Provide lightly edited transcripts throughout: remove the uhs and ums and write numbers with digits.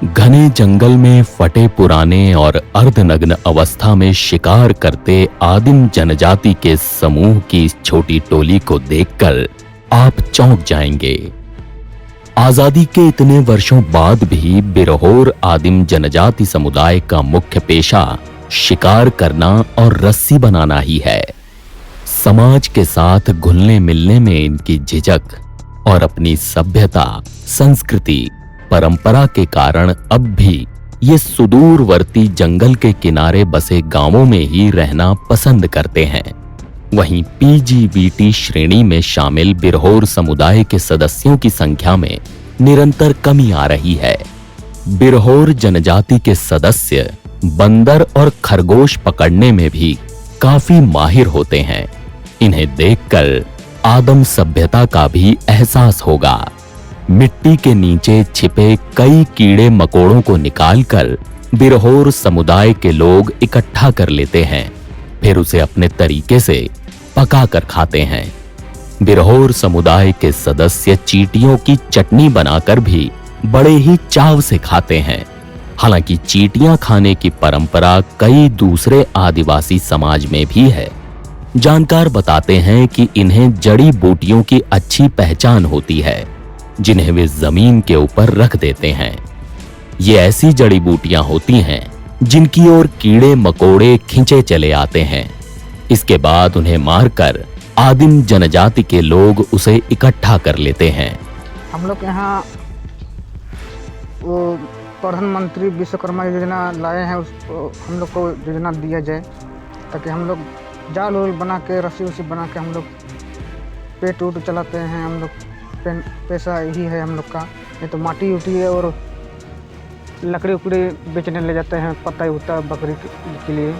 घने जंगल में फटे पुराने और अर्धनग्न अवस्था में शिकार करते आदिम जनजाति के समूह की इस छोटी टोली को देखकर आप चौंक जाएंगे। आजादी के इतने वर्षों बाद भी बिरहोर आदिम जनजाति समुदाय का मुख्य पेशा शिकार करना और रस्सी बनाना ही है। समाज के साथ घुलने मिलने में इनकी झिझक और अपनी सभ्यता, संस्कृति, परंपरा के कारण अब भी ये सुदूरवर्ती जंगल के किनारे बसे गांवों में ही रहना पसंद करते हैं। वहीं पीजीबीटी श्रेणी में शामिल बिरहोर समुदाय के सदस्यों की संख्या में निरंतर कमी आ रही है। बिरहोर जनजाति के सदस्य बंदर और खरगोश पकड़ने में भी काफी माहिर होते हैं। इन्हें देखकर आदम सभ्यता का भी एहसास होगा। मिट्टी के नीचे छिपे कई कीड़े मकोड़ों को निकालकर बिरहोर समुदाय के लोग इकट्ठा कर लेते हैं, फिर उसे अपने तरीके से पका कर खाते हैं। बिरहोर समुदाय के सदस्य चींटियों की चटनी बनाकर भी बड़े ही चाव से खाते हैं। हालांकि चींटियां खाने की परंपरा कई दूसरे आदिवासी समाज में भी है। जानकार बताते हैं कि इन्हें जड़ी बूटियों की अच्छी पहचान होती है, जिन्हें वे जमीन के ऊपर रख देते हैं। ये ऐसी जड़ी बूटियां होती हैं जिनकी ओर कीड़े मकोड़े खींचे चले आते हैं। इसके बाद उन्हें मारकर आदिम जनजाति के लोग उसे इकट्ठा कर लेते हैं। हम लोग यहाँ वो प्रधानमंत्री विश्वकर्मा योजना लाए हैं, उसको हम लोग को योजना दिया जाए ताकि हम लोग जाल उल बना के, रस्सी उसी बना के हम लोग पेट उट चलाते हैं। हम लोग पैसा यही है हम लोग का। ये तो माटी उटी है और लकड़ी उकड़ी बेचने ले जाते हैं, पता ही होता है बकरी के लिए।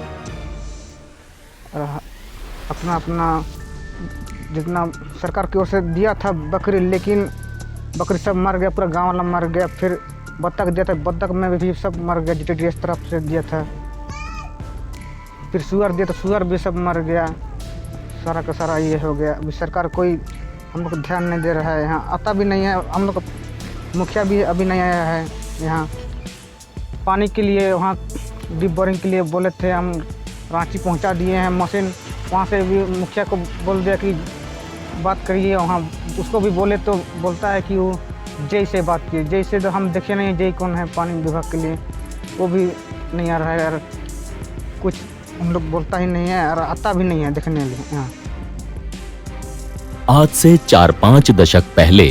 और अपना अपना जितना सरकार की ओर से दिया था बकरी, लेकिन बकरी सब मर गया, पूरा गांव वाला मर गया। फिर बत्तख दिया था, बत्तख में भी सब मर गया, जिस तरफ से दिया था। फिर सुअर दिया तो सुअर भी सब मर गया। सारा का सारा ये हो गया। अभी सरकार कोई हम लोग को ध्यान नहीं दे रहा है, यहाँ आता भी नहीं है। हम लोग का मुखिया भी अभी नहीं आया है। यहाँ पानी के लिए वहाँ डीप बोरिंग के लिए बोले थे, हम रांची पहुँचा दिए हैं मशीन। वहाँ से भी मुखिया को बोल दिया कि बात करिए वहाँ। उसको भी बोले तो बोलता है कि वो जय से बात किए। जय से तो हम देखे नहीं, जय कौन है पानी विभाग के लिए, वो भी नहीं आ रहा है यार। कुछ हम लोग बोलता ही नहीं है और आता भी नहीं है देखने लिए यहाँ। आज से 4-5 दशक पहले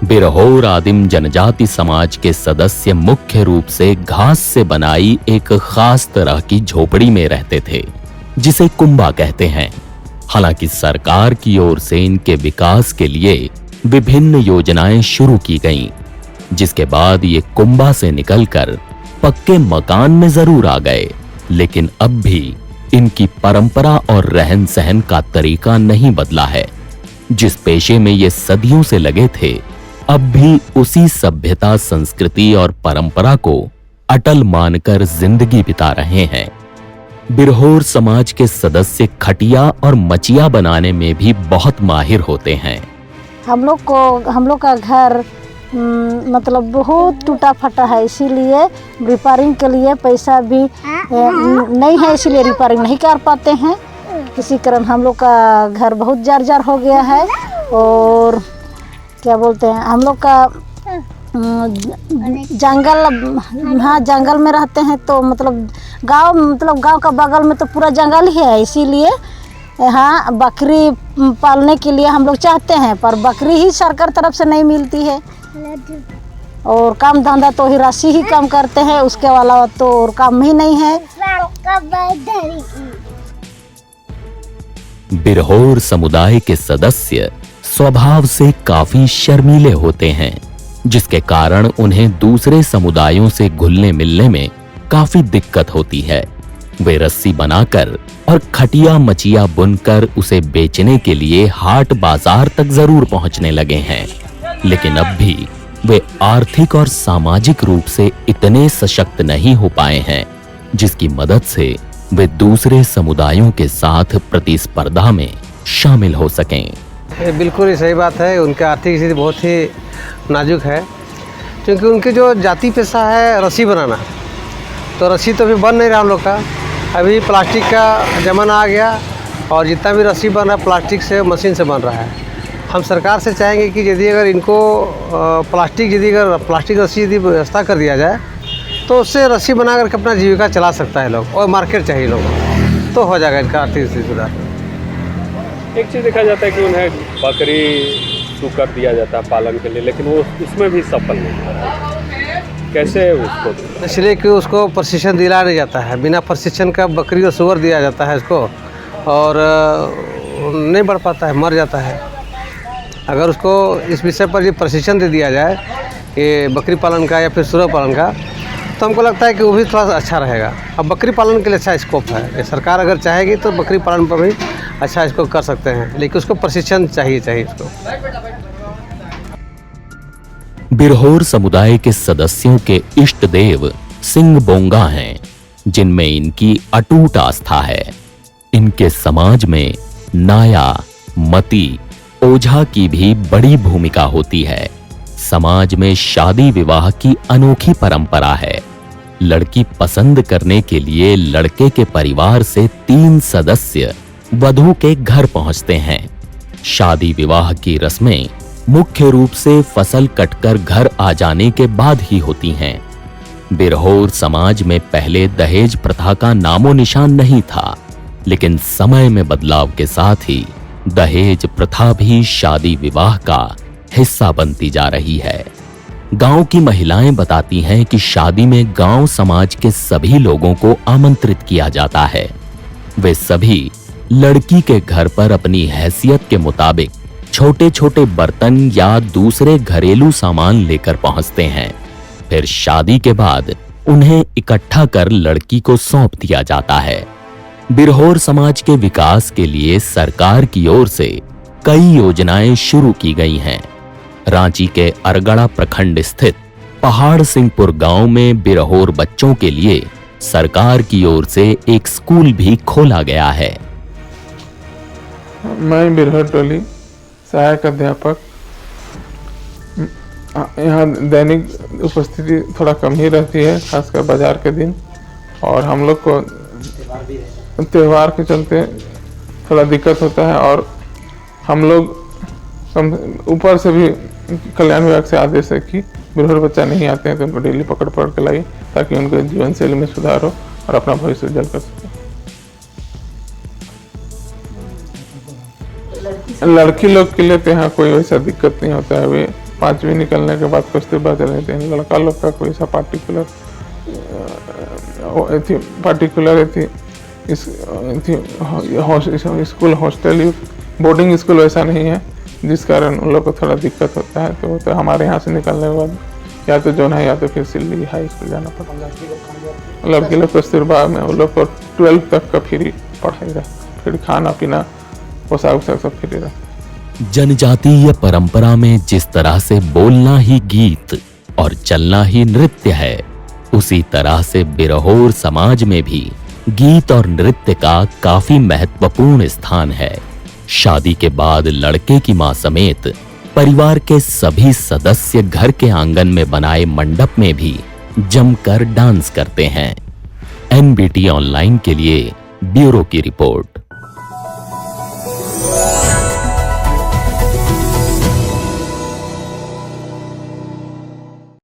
बिरहोर आदिम जनजाति समाज के सदस्य मुख्य रूप से घास से बनाई एक खास तरह की झोपड़ी में रहते थे, जिसे कुंबा कहते हैं। हालांकि सरकार की ओर से इनके विकास के लिए विभिन्न योजनाएं शुरू की गईं, जिसके बाद ये कुंबा से निकलकर पक्के मकान में जरूर आ गए, लेकिन अब भी इनकी परंपरा और रहन सहन का तरीका नहीं बदला है। जिस पेशे में ये सदियों से लगे थे, अब भी उसी सभ्यता, संस्कृति और परंपरा को अटल मानकर जिंदगी बिता रहे हैं। बिरहोर समाज के सदस्य खटिया और मचिया बनाने में भी बहुत माहिर होते हैं। हम लोग का घर मतलब बहुत टूटा फटा है, इसीलिए रिपेयरिंग के लिए पैसा भी नहीं है, इसीलिए रिपेयरिंग नहीं कर पाते हैं। इसी कारण हम लोग का घर बहुत जर्जर हो गया है। और क्या बोलते हैं, हम लोग का जंगल, हाँ जंगल में रहते हैं, तो मतलब गांव का बगल में तो पूरा जंगल ही है। इसीलिए हाँ बकरी पालने के लिए हम लोग चाहते हैं, पर बकरी ही सरकार तरफ से नहीं मिलती है। और काम धंधा तो ही राशि ही कम करते हैं, उसके अलावा तो और काम ही नहीं है। बिरहोर समुदाय के सदस्य स्वभाव से काफी शर्मीले होते हैं, जिसके कारण उन्हें दूसरे समुदायों से घुलने मिलने में काफी दिक्कत होती है। वे रस्सी बनाकर और खटिया मचिया बुनकर उसे बेचने के लिए हाट बाजार तक जरूर पहुंचने लगे हैं, लेकिन अब भी वे आर्थिक और सामाजिक रूप से इतने सशक्त नहीं हो पाए हैं, जिसकी मदद से वे दूसरे समुदायों के साथ प्रतिस्पर्धा में शामिल हो सकें। बिल्कुल ही सही बात है। उनका आर्थिक स्थिति बहुत ही नाजुक है, क्योंकि उनकी जो जाति पेशा है रस्सी बनाना, तो रस्सी तो अभी बन नहीं रहा हम लोग का। अभी प्लास्टिक का ज़माना आ गया और जितना भी रस्सी बन रहा है प्लास्टिक से, मशीन से बन रहा है। हम सरकार से चाहेंगे कि यदि अगर इनको प्लास्टिक रस्सी यदि व्यवस्था कर दिया जाए तो उससे रस्सी बना करके अपना जीविका चला सकता है लोग, और मार्केट चाहिए लोगों को, तो हो जाएगा इनका आर्थिक स्थिति सुधार। एक चीज़ देखा जाता है कि उन्हें बकरी सुकर दिया जाता है पालन के लिए, लेकिन वो उसमें भी सफल नहीं हो रहा है। कैसे उसको? इसलिए कि उसको प्रशिक्षण दिलाया नहीं जाता है। बिना प्रशिक्षण का बकरी और सुअर दिया जाता है इसको, और नहीं बढ़ पाता है, मर जाता है। अगर उसको इस विषय पर ये प्रशिक्षण दे दिया जाए ये बकरी पालन का या फिर सुअर पालन का, तो हमको लगता है कि वो भी थोड़ा सा अच्छा रहेगा। अब बकरी पालन के लिए अच्छा स्कोप है, सरकार अगर चाहेगी तो बकरी पालन पर भी अच्छा इसको कर सकते हैं, लेकिन उसको प्रशिक्षण चाहिए इसको। बिरहोर समुदाय के सदस्यों के इष्ट देव सिंह बोंगा हैं, जिनमें इनकी अटूट आस्था है। इनके समाज में नाया, मती, ओझा की भी बड़ी भूमिका होती है। समाज में शादी विवाह की अनोखी परंपरा है। लड़की पसंद करने के लिए लड़के के परिवार से 3 सदस्य वधू के घर पहुंचते हैं। शादी विवाह की रस्में मुख्य रूप से फसल कटकर घर आ जाने के बाद ही होती हैं। बिरहोर समाज में पहले दहेज प्रथा का नामो निशान नहीं था, लेकिन समय में बदलाव के साथ ही दहेज प्रथा भी शादी विवाह का हिस्सा बनती जा रही है। गांव की महिलाएं बताती हैं कि शादी में गांव समाज के सभी लोगों को आमंत्रित किया जाता है। वे सभी लड़की के घर पर अपनी हैसियत के मुताबिक छोटे छोटे बर्तन या दूसरे घरेलू सामान लेकर पहुंचते हैं। फिर शादी के बाद उन्हें इकट्ठा कर लड़की को सौंप दिया जाता है। बिरहोर समाज के विकास के लिए सरकार की ओर से कई योजनाएं शुरू की गई हैं। रांची के अरगड़ा प्रखंड स्थित पहाड़ सिंहपुर गांव में बिरहोर बच्चों के लिए सरकार की ओर से एक स्कूल भी खोला गया है। मैं बिरहोर टोली सहायक अध्यापक। यहाँ दैनिक उपस्थिति थोड़ा कम ही रहती है, खासकर बाजार के दिन, और हम लोग को त्योहार के चलते थोड़ा दिक्कत होता है। और हम लोग ऊपर से भी कल्याण विभाग से आदेश है कि बिरहोर बच्चा नहीं आते हैं तो उनको डेली पकड़ के लाइए, ताकि उनके जीवन शैली में सुधार हो और अपना भविष्य उज्जवल कर सके। लड़की लोग के लिए तो यहाँ कोई वैसा दिक्कत नहीं होता है। वे 5वीं निकलने के बाद कुछ देर बाद रहते हैं। लड़का लोग का कोई सा particular school, hostel, boarding school वैसा नहीं है, जिस कारण उन लोग को थोड़ा दिक्कत होता है। तो हमारे यहाँ से निकलने के बाद या तो जो है या तो फिर सिल्ली हाई स्कूल जाना पड़ता है। लड़की लोग कस्तूरबा में उन लोग को 12 तक का फ्री पढ़ाई रहा, फिर खाना पीना पोशाक सब फ्री रहा। जनजातीय परंपरा में जिस तरह से बोलना ही गीत और चलना ही नृत्य है, उसी तरह से बिरहोर समाज में भी गीत और नृत्य का काफी महत्वपूर्ण स्थान है। शादी के बाद लड़के की मां समेत परिवार के सभी सदस्य घर के आंगन में बनाए मंडप में भी जमकर डांस करते हैं। NBT ऑनलाइन के लिए ब्यूरो की रिपोर्ट।